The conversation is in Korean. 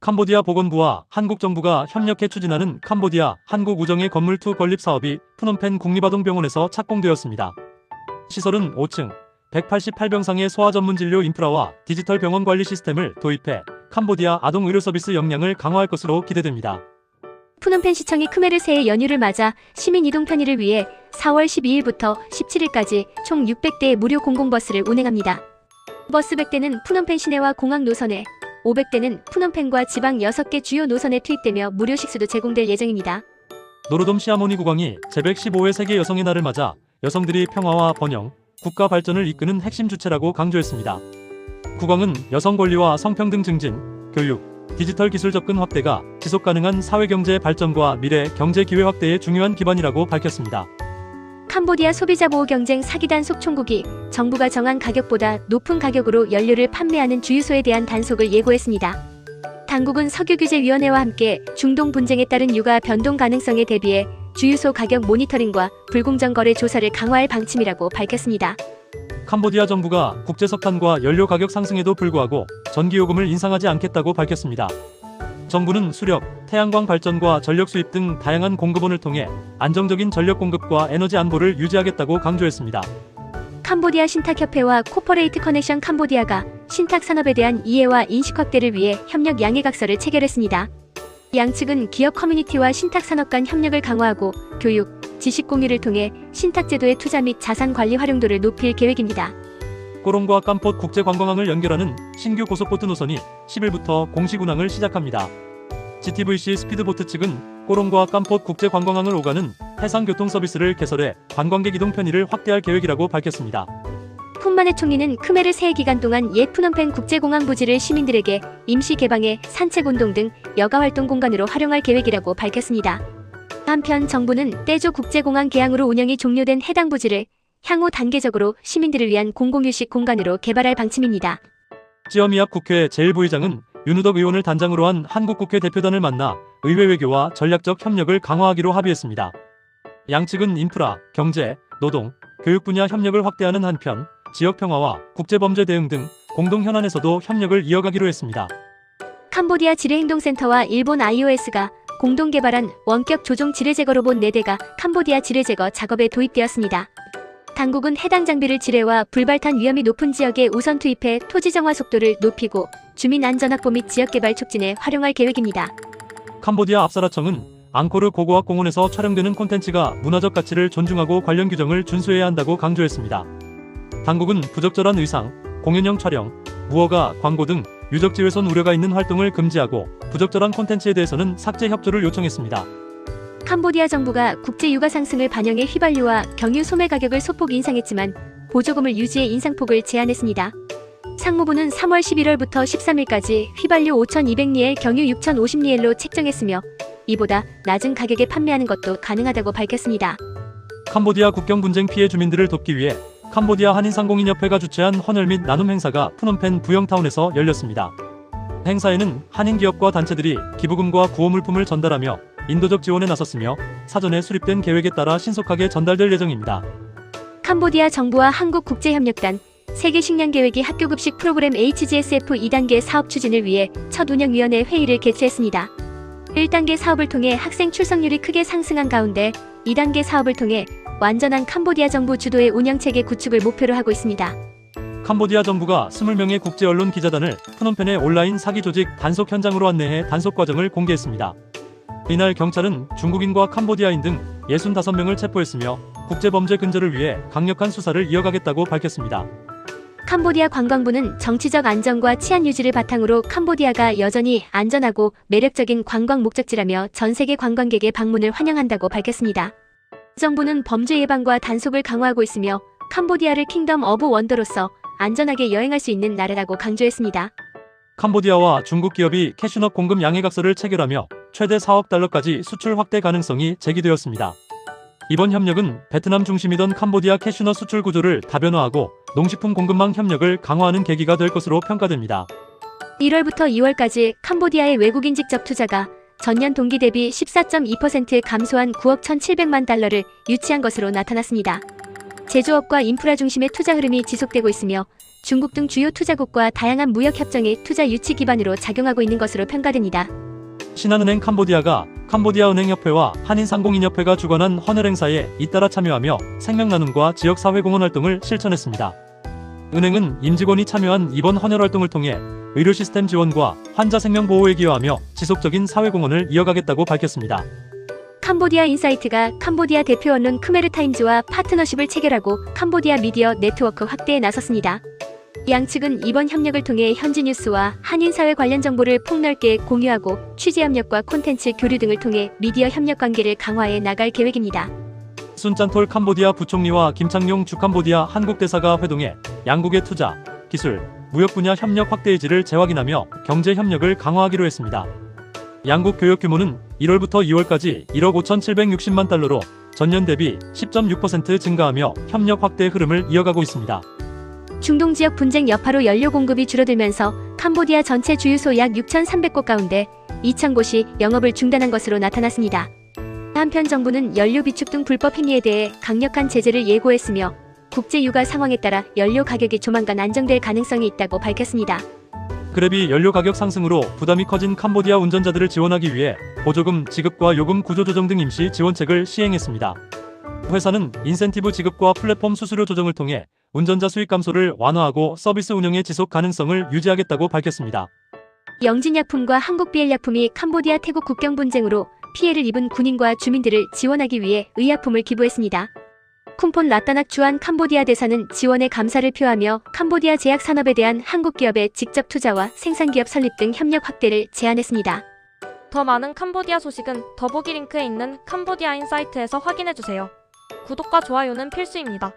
캄보디아 보건부와 한국 정부가 협력해 추진하는 캄보디아 한국우정의 건물 투 건립 사업이 프놈펜 국립아동병원에서 착공되었습니다. 시설은 5층, 188병상의 소아 전문 진료 인프라와 디지털 병원 관리 시스템을 도입해 캄보디아 아동 의료 서비스 역량을 강화할 것으로 기대됩니다. 프놈펜 시청이 크메르 새해 연휴를 맞아 시민 이동 편의를 위해 4월 12일부터 17일까지 총 600대의 무료 공공버스를 운행합니다. 버스 100대는 프놈펜 시내와 공항 노선에, 500대는 프놈펜과 지방 6개 주요 노선에 투입되며 무료 식수도 제공될 예정입니다. 노르돔 시아모니 국왕이 제115회 세계 여성의 날을 맞아 여성들이 평화와 번영, 국가 발전을 이끄는 핵심 주체라고 강조했습니다. 국왕은 여성 권리와 성평등 증진, 교육, 디지털 기술 접근 확대가 지속가능한 사회경제 발전과 미래 경제 기회 확대의 중요한 기반이라고 밝혔습니다. 캄보디아 소비자 보호 경쟁 사기 단속 총국이 정부가 정한 가격보다 높은 가격으로 연료를 판매하는 주유소에 대한 단속을 예고했습니다. 당국은 석유규제위원회와 함께 중동 분쟁에 따른 유가 변동 가능성에 대비해 주유소 가격 모니터링과 불공정 거래 조사를 강화할 방침이라고 밝혔습니다. 캄보디아 정부가 국제 석탄과 연료 가격 상승에도 불구하고 전기요금을 인상하지 않겠다고 밝혔습니다. 정부는 수력, 태양광 발전과 전력 수입 등 다양한 공급원을 통해 안정적인 전력 공급과 에너지 안보를 유지하겠다고 강조했습니다. 캄보디아 신탁협회와 코퍼레이트 커넥션 캄보디아가 신탁 산업에 대한 이해와 인식 확대를 위해 협력 양해각서를 체결했습니다. 양측은 기업 커뮤니티와 신탁 산업 간 협력을 강화하고 교육, 지식 공유를 통해 신탁 제도의 투자 및 자산 관리 활용도를 높일 계획입니다. 꼬롱과 깜폿 국제관광항을 연결하는 신규 고속보트 노선이 10일부터 공식 운항을 시작합니다. GTVC 스피드보트 측은 꼬롱과 깜폿 국제관광항을 오가는 해상교통 서비스를 개설해 관광객 이동 편의를 확대할 계획이라고 밝혔습니다. 훈마네 총리는 크메르 새해 기간 동안 옛 프놈펜 국제공항 부지를 시민들에게 임시 개방해 산책운동 등 여가활동 공간으로 활용할 계획이라고 밝혔습니다. 한편 정부는 떼조 국제공항 개항으로 운영이 종료된 해당 부지를 향후 단계적으로 시민들을 위한 공공휴식 공간으로 개발할 방침입니다. 찌어미압 국회 제1부의장은 윤우덕 의원을 단장으로 한 한국국회 대표단을 만나 의회 외교와 전략적 협력을 강화하기로 합의했습니다. 양측은 인프라, 경제, 노동, 교육 분야 협력을 확대하는 한편 지역 평화와 국제범죄 대응 등 공동 현안에서도 협력을 이어가기로 했습니다. 캄보디아 지뢰행동센터와 일본 IOS가 공동 개발한 원격 조종 지뢰제거 로봇 4대가 캄보디아 지뢰제거 작업에 도입되었습니다. 당국은 해당 장비를 지뢰와 불발탄 위험이 높은 지역에 우선 투입해 토지 정화 속도를 높이고 주민 안전 확보 및 지역 개발 촉진에 활용할 계획입니다. 캄보디아 압사라청은 앙코르 고고학 공원에서 촬영되는 콘텐츠가 문화적 가치를 존중하고 관련 규정을 준수해야 한다고 강조했습니다. 당국은 부적절한 의상, 공연형 촬영, 무허가, 광고 등 유적지훼손 우려가 있는 활동을 금지하고 부적절한 콘텐츠에 대해서는 삭제 협조를 요청했습니다. 캄보디아 정부가 국제 유가 상승을 반영해 휘발유와 경유 소매 가격을 소폭 인상했지만 보조금을 유지해 인상폭을 제한했습니다. 상무부는 3월 11월부터 13일까지 휘발유 5,200리엘, 경유 6,050리엘로 책정했으며 이보다 낮은 가격에 판매하는 것도 가능하다고 밝혔습니다. 캄보디아 국경 분쟁 피해 주민들을 돕기 위해 캄보디아 한인상공인협회가 주최한 헌혈 및 나눔 행사가 프놈펜 부영타운에서 열렸습니다. 행사에는 한인 기업과 단체들이 기부금과 구호물품을 전달하며 인도적 지원에 나섰으며 사전에 수립된 계획에 따라 신속하게 전달될 예정입니다. 캄보디아 정부와 한국국제협력단, 세계식량계획이 학교급식 프로그램 HGSF 2단계 사업 추진을 위해 첫 운영위원회 회의를 개최했습니다. 1단계 사업을 통해 학생 출석률이 크게 상승한 가운데 2단계 사업을 통해 완전한 캄보디아 정부 주도의 운영체계 구축을 목표로 하고 있습니다. 캄보디아 정부가 20명의 국제언론 기자단을 프놈펜의 온라인 사기 조직 단속 현장으로 안내해 단속 과정을 공개했습니다. 이날 경찰은 중국인과 캄보디아인 등 65명을 체포했으며 국제범죄 근절을 위해 강력한 수사를 이어가겠다고 밝혔습니다. 캄보디아 관광부는 정치적 안정과 치안 유지를 바탕으로 캄보디아가 여전히 안전하고 매력적인 관광 목적지라며 전 세계 관광객의 방문을 환영한다고 밝혔습니다. 정부는 범죄 예방과 단속을 강화하고 있으며 캄보디아를 킹덤 오브 원더로서 안전하게 여행할 수 있는 나라라고 강조했습니다. 캄보디아와 중국 기업이 캐슈넛 공급 양해각서를 체결하며 최대 4억 달러까지 수출 확대 가능성이 제기되었습니다. 이번 협력은 베트남 중심이던 캄보디아 캐슈넛 수출 구조를 다변화하고 농식품 공급망 협력을 강화하는 계기가 될 것으로 평가됩니다. 1월부터 2월까지 캄보디아의 외국인 직접 투자가 전년 동기 대비 14.2% 감소한 9억 1,700만 달러를 유치한 것으로 나타났습니다. 제조업과 인프라 중심의 투자 흐름이 지속되고 있으며 중국 등 주요 투자국과 다양한 무역 협정의 투자 유치 기반으로 작용하고 있는 것으로 평가됩니다. 신한은행 캄보디아가 캄보디아은행협회와 한인상공인협회가 주관한 헌혈 행사에 잇따라 참여하며 생명나눔과 지역사회공헌 활동을 실천했습니다. 은행은 임직원이 참여한 이번 헌혈 활동을 통해 의료 시스템 지원과 환자 생명 보호에 기여하며 지속적인 사회공헌을 이어가겠다고 밝혔습니다. 캄보디아 인사이트가 캄보디아 대표 언론 크메르타임즈와 파트너십을 체결하고 캄보디아 미디어 네트워크 확대에 나섰습니다. 양측은 이번 협력을 통해 현지 뉴스와 한인사회 관련 정보를 폭넓게 공유하고 취재 협력과 콘텐츠 교류 등을 통해 미디어 협력 관계를 강화해 나갈 계획입니다. 순짠톨 캄보디아 부총리와 김창룡 주캄보디아 한국대사가 회동해 양국의 투자, 기술, 무역 분야 협력 확대 의지를 재확인하며 경제 협력을 강화하기로 했습니다. 양국 교역 규모는 1월부터 2월까지 1억 5,760만 달러로 전년 대비 10.6% 증가하며 협력 확대 흐름을 이어가고 있습니다. 중동 지역 분쟁 여파로 연료 공급이 줄어들면서 캄보디아 전체 주유소 약 6,300곳 가운데 2,000곳이 영업을 중단한 것으로 나타났습니다. 한편 정부는 연료 비축 등 불법 행위에 대해 강력한 제재를 예고했으며 국제 유가 상황에 따라 연료 가격이 조만간 안정될 가능성이 있다고 밝혔습니다. 그랩이 연료 가격 상승으로 부담이 커진 캄보디아 운전자들을 지원하기 위해 보조금 지급과 요금 구조 조정 등 임시 지원책을 시행했습니다. 회사는 인센티브 지급과 플랫폼 수수료 조정을 통해 운전자 수익 감소를 완화하고 서비스 운영의 지속 가능성을 유지하겠다고 밝혔습니다. 영진약품과 한국비엘약품이 캄보디아 태국 국경 분쟁으로 피해를 입은 군인과 주민들을 지원하기 위해 의약품을 기부했습니다. 쿰폰 라따낙 주한 캄보디아 대사는 지원에 감사를 표하며 캄보디아 제약 산업에 대한 한국 기업의 직접 투자와 생산기업 설립 등 협력 확대를 제안했습니다. 더 많은 캄보디아 소식은 더보기 링크에 있는 캄보디아 인사이트에서 확인해주세요. 구독과 좋아요는 필수입니다.